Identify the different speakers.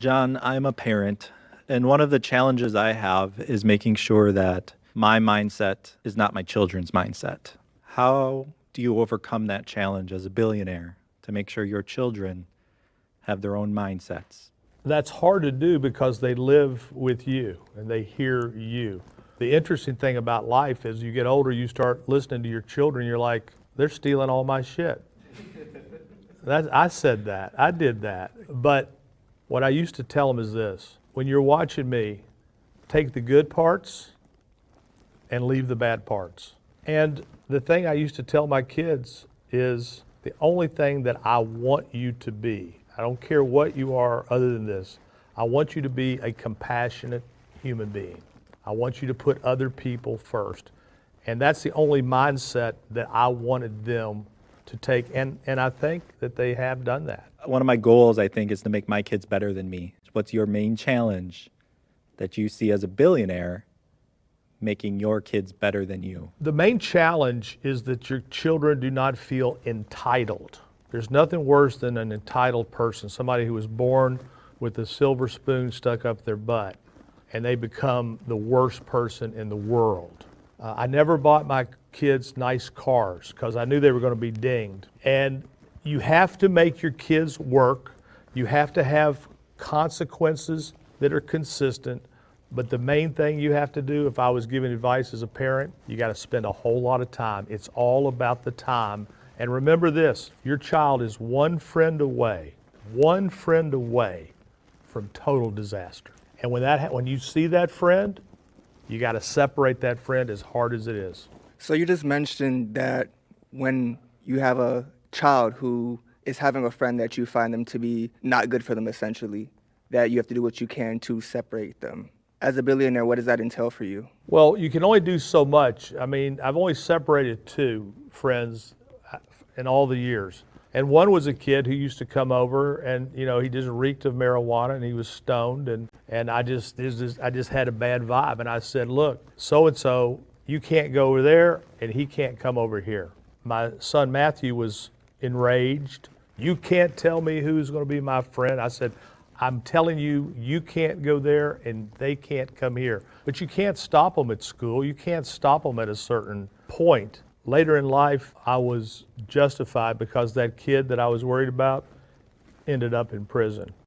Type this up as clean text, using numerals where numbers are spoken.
Speaker 1: John, I'm a parent, and one of the challenges I have is making sure that my mindset is not my children's mindset. How do you overcome that challenge as a billionaire to make sure your children have their own mindsets?
Speaker 2: That's hard to do because they live with you and they hear you. The interesting thing about life is you get older, you start listening to your children, you're like, they're stealing all my shit. I said that, I did that. But what I used to tell them is this: when you're watching me, take the good parts and leave the bad parts. And the thing I used to tell my kids is the only thing that I want you to be, I don't care what you are other than this, I want you to be a compassionate human being. I want you to put other people first. And that's the only mindset that I wanted them to take. And I think that they have done that.
Speaker 1: One of my goals, I think, is to make my kids better than me. What's your main challenge that you see as a billionaire making your kids better than you?
Speaker 2: The main challenge is that your children do not feel entitled. There's nothing worse than an entitled person, somebody who was born with a silver spoon stuck up their butt, and they become the worst person in the world. I never bought my kids nice cars because I knew they were going to be dinged. And you have to make your kids work. You have to have consequences that are consistent. But the main thing you have to do, if I was giving advice as a parent, you got to spend a whole lot of time. It's all about the time. And remember this: your child is one friend away from total disaster. And when you see that friend, you got to separate that friend as hard as it is.
Speaker 3: So you just mentioned that when you have a child who is having a friend that you find them to be not good for them, essentially, that you have to do what you can to separate them. As a billionaire, what does that entail for you?
Speaker 2: Well, you can only do so much. I mean, I've only separated two friends in all the years. And one was a kid who used to come over and, he just reeked of marijuana and he was stoned. And I just had a bad vibe. And I said, look, so-and-so, you can't go over there and he can't come over here. My son Matthew was enraged. You can't tell me who's going to be my friend. I said, I'm telling you, you can't go there and they can't come here. But you can't stop them at school. You can't stop them at a certain point. Later in life, I was justified because that kid that I was worried about ended up in prison.